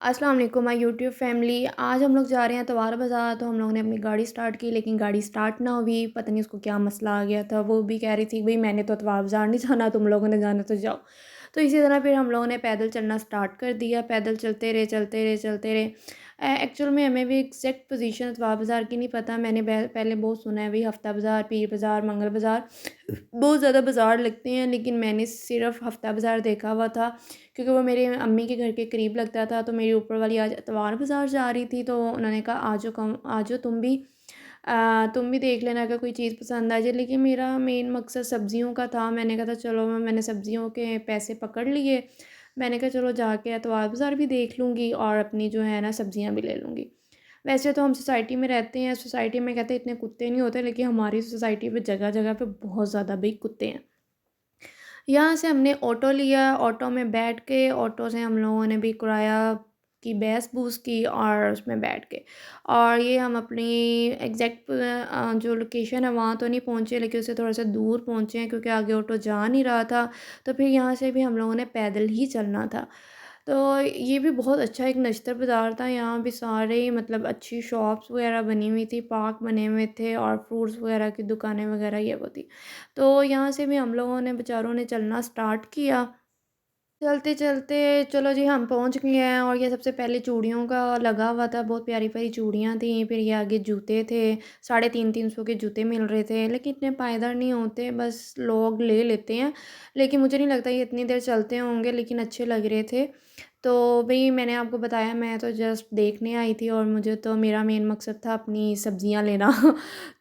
अस्सलाम वालेकुम my YouTube family. आज हम लोग जा रहे हैं तवार बाज़ार। तो हम लोगों ने अपनी गाड़ी स्टार्ट की, लेकिन गाड़ी स्टार्ट ना हुई। पता नहीं उसको क्या मसला आ गया था। वो भी कह रही थी भाई मैंने तो तवार बाज़ार नहीं जाना, तुम लोगों ने जाना तो जाओ। तो इसी तरह फिर हम लोगों ने पैदल चलना स्टार्ट कर दिया। पैदल चलते रहे चलते रहे चलते रहे। एक्चुअल में हमें भी एग्जैक्ट पोजीशन तवार बाज़ार की नहीं पता। मैंने पहले बहुत सुना है भाई हफ्ता बाज़ार, पीर बाज़ार, मंगल बाज़ार बहुत ज़्यादा बाज़ार लगते हैं, लेकिन मैंने सिर्फ हफ्ता बाज़ार देखा हुआ था क्योंकि वो मेरे अम्मी के घर के करीब लगता था। तो मेरी ऊपर वाली आज इतवार बाज़ार जा रही थी, तो उन्होंने कहा आ जाओ, कम आ जाओ तुम भी देख लेना अगर कोई चीज़ पसंद आ जाए। लेकिन मेरा मेन मकसद सब्ज़ियों का था। मैंने कहा था चलो, मैंने सब्ज़ियों के पैसे पकड़ लिए। मैंने कहा चलो जाके इतवार बाज़ार भी देख लूँगी और अपनी जो है ना सब्ज़ियाँ भी ले लूँगी। वैसे तो हम सोसाइटी में रहते हैं, सोसाइटी में कहते हैं इतने कुत्ते नहीं होते, लेकिन हमारी सोसाइटी पे जगह जगह पे बहुत ज़्यादा भाई कुत्ते हैं। यहाँ से हमने ऑटो लिया, ऑटो में बैठ के ऑटो से हम लोगों ने भी किराया की बहस-बूस की और उसमें बैठ गए। और ये हम अपनी एग्ज़ैक्ट जो लोकेशन है वहाँ तो नहीं पहुँचे, लेकिन उससे थोड़ा-सा दूर पहुँचे हैं क्योंकि आगे ऑटो जा नहीं रहा था। तो फिर यहाँ से भी हम लोगों ने पैदल ही चलना था। तो ये भी बहुत अच्छा एक नश्तर बाज़ार था। यहाँ भी सारे मतलब अच्छी शॉप्स वग़ैरह बनी हुई थी, पार्क बने हुए थे और फ्रूट्स वग़ैरह की दुकानें वग़ैरह ये वो थी। तो यहाँ से भी हम लोगों ने बेचारों ने चलना स्टार्ट किया। चलते-चलते चलो जी हम पहुँच गए हैं और ये सबसे पहले चूड़ियों का लगा हुआ था, बहुत प्यारी-प्यारी चूड़ियाँ थी। फिर ये आगे जूते थे, साढ़े 300-300 के जूते मिल रहे थे, लेकिन इतने पायदार नहीं होते, बस लोग ले लेते हैं। लेकिन मुझे नहीं लगता ये इतनी देर चलते होंगे, लेकिन अच्छे लग रहे थे। तो भई मैंने आपको बताया मैं तो जस्ट देखने आई थी और मुझे तो मेरा मेन मकसद था अपनी सब्जियाँ लेना।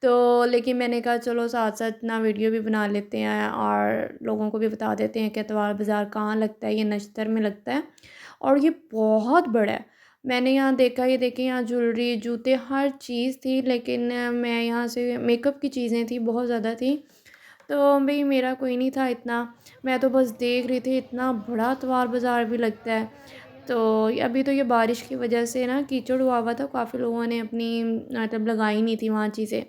तो लेकिन मैंने कहा चलो साथ-साथ ना वीडियो भी बना लेते हैं और लोगों को भी बता देते हैं कि इतवार बाज़ार कहाँ लगता है, ये नश्तर में लगता है और ये बहुत बड़ा है। मैंने यहाँ देखा, ये देखिए यहाँ ज्वेलरी, जूते हर चीज़ थी, लेकिन मैं यहाँ से मेकअप की चीज़ें थी, बहुत ज़्यादा थी। तो भई मेरा कोई नहीं था इतना, मैं तो बस देख रही थी, इतना बड़ा इतवार बाज़ार भी लगता है। तो अभी तो ये बारिश की वजह से ना कीचड़ हुआ हुआ था, काफ़ी लोगों ने अपनी मतलब लगाई नहीं थी वहाँ चीज़ें।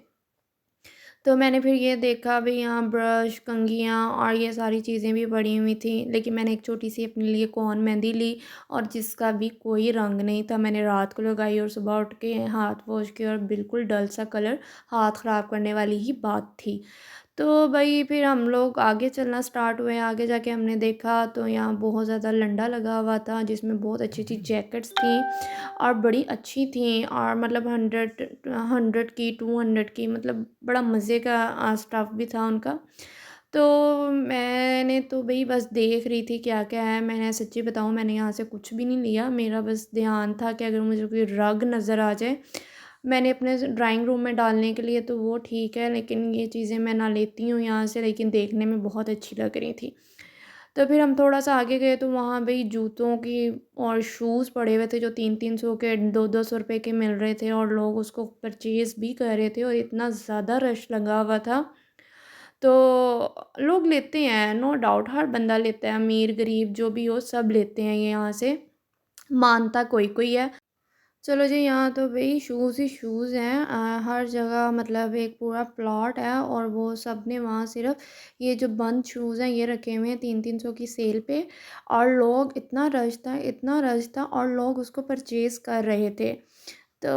तो मैंने फिर ये देखा भई यहाँ ब्रश, कंघियाँ और ये सारी चीज़ें भी पड़ी हुई थी। लेकिन मैंने एक छोटी-सी अपने लिए कोन मेहंदी ली और जिसका भी कोई रंग नहीं था। मैंने रात को लगाई और सुबह उठ के हाथ वॉश किए और बिल्कुल डल सा कलर, हाथ ख़राब करने वाली ही बात थी। तो भई फिर हम लोग आगे चलना स्टार्ट हुए। आगे जाके हमने देखा तो यहाँ बहुत ज़्यादा लंडा लगा हुआ था, जिसमें बहुत अच्छी-अच्छी जैकेट्स थी और बड़ी अच्छी थी और मतलब 100 की, 200 की, मतलब बड़ा मज़े का स्टफ़ भी था उनका। तो मैंने तो भई बस देख रही थी क्या-क्या है। मैंने सच्ची बताऊँ, मैंने यहाँ से कुछ भी नहीं लिया। मेरा बस ध्यान था कि अगर मुझे कोई रग नज़र आ जाए, मैंने अपने ड्राइंग रूम में डालने के लिए तो वो ठीक है, लेकिन ये चीज़ें मैं ना लेती हूँ यहाँ से, लेकिन देखने में बहुत अच्छी लग रही थी। तो फिर हम थोड़ा-सा आगे गए तो वहाँ भई जूतों की और शूज़ पड़े हुए थे जो 300-300 के, 200-200 रुपए के मिल रहे थे और लोग उसको परचेज़ भी कर रहे थे और इतना ज़्यादा रश लगा हुआ था। तो लोग लेते हैं, नो डाउट हर बंदा लेता है, अमीर-गरीब जो भी हो सब लेते हैं ये यहाँ से, मानता कोई-कोई है। चलो जी, यहाँ तो भई शूज़ ही शूज़ हैं हर जगह, मतलब एक पूरा प्लॉट है और वो सब ने वहाँ सिर्फ़ ये जो बंद शूज़ हैं ये रखे हुए हैं 300-300 की सेल पे। और लोग, इतना रश था और लोग उसको परचेज़ कर रहे थे। तो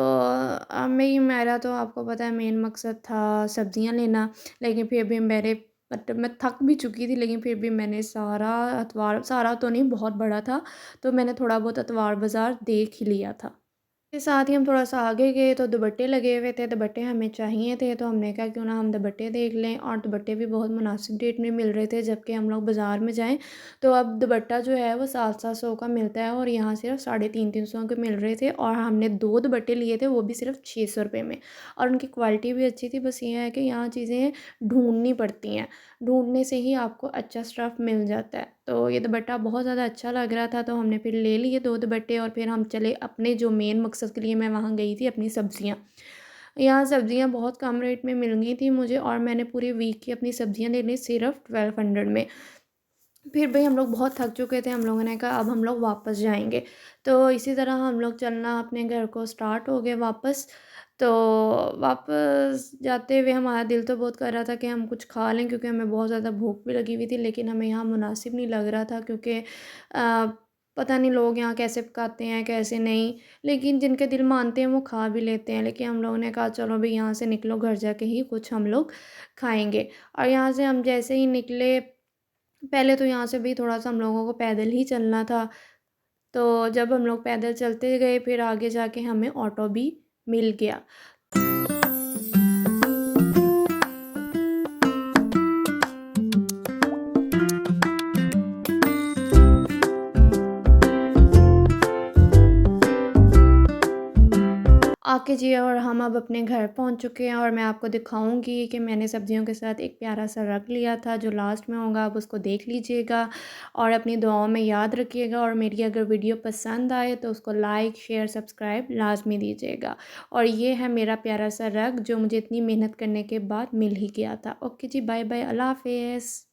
मैं मेरा तो आपको पता है मेन मकसद था सब्ज़ियाँ लेना, लेकिन फिर भी मेरे मतलब मैं थक भी चुकी थी, लेकिन फिर भी मैंने सारा तो नहीं, बहुत बड़ा था, तो मैंने थोड़ा बहुत अतवार बाज़ार देख ही लिया था। के साथ ही हम थोड़ा-सा आगे गए तो दुपट्टे लगे हुए थे, दुपट्टे हमें चाहिए थे, तो हमने कहा क्यों ना हम दुपट्टे देख लें और दुपट्टे भी बहुत मुनासिब रेट में मिल रहे थे, जबकि हम लोग बाज़ार में जाएँ तो अब दुपट्टा जो है वो 700-700 का मिलता है और यहाँ सिर्फ साढ़े 300-300 के मिल रहे थे और हमने 2 दुपट्टे लिए थे, वो भी सिर्फ 600 रुपए में और उनकी क्वालिटी भी अच्छी थी। बस ये है कि यहाँ चीज़ें ढूँढनी पड़ती हैं, ढूँढने से ही आपको अच्छा स्टफ़ मिल जाता है। तो ये दुपट्टा बहुत ज़्यादा अच्छा लग रहा था, तो हमने फिर ले लिए 2 दुपट्टे और फिर हम चले अपने जो मेन मकसद के लिए मैं वहाँ गई थी, अपनी सब्ज़ियाँ। यहाँ सब्ज़ियाँ बहुत कम रेट में मिल गई थी मुझे और मैंने पूरे वीक की अपनी सब्ज़ियाँ ले ली सिर्फ़ 1200 में। फिर भई हम लोग बहुत थक चुके थे, हम लोगों ने कहा अब हम लोग वापस जाएँगे। तो इसी तरह हम लोग चलना अपने घर को स्टार्ट हो गए वापस। तो वापस जाते हुए हमारा दिल तो बहुत कर रहा था कि हम कुछ खा लें, क्योंकि हमें बहुत ज़्यादा भूख भी लगी हुई थी, लेकिन हमें यहाँ मुनासिब नहीं लग रहा था क्योंकि पता नहीं लोग यहाँ कैसे पकाते हैं कैसे नहीं, लेकिन जिनके दिल मानते हैं वो खा भी लेते हैं। लेकिन हम लोगों ने कहा चलो भई यहाँ से निकलो, घर जाके ही कुछ हम लोग खाएँगे। और यहाँ से हम जैसे ही निकले, पहले तो यहाँ से भी थोड़ा-सा हम लोगों को पैदल ही चलना था। तो जब हम लोग पैदल चलते गए, फिर आगे जाके हमें ऑटो भी मिल गया। ओके जी, और हम अब अपने घर पहुंच चुके हैं और मैं आपको दिखाऊंगी कि मैंने सब्जियों के साथ एक प्यारा सा रख लिया था जो लास्ट में होगा, आप उसको देख लीजिएगा और अपनी दुआओं में याद रखिएगा। और मेरी अगर वीडियो पसंद आए तो उसको लाइक शेयर सब्सक्राइब लाजमी दीजिएगा। और ये है मेरा प्यारा सा रग जो मुझे इतनी मेहनत करने के बाद मिल ही गया था। ओके जी, बाय बाय, अल्लाह हाफिज़।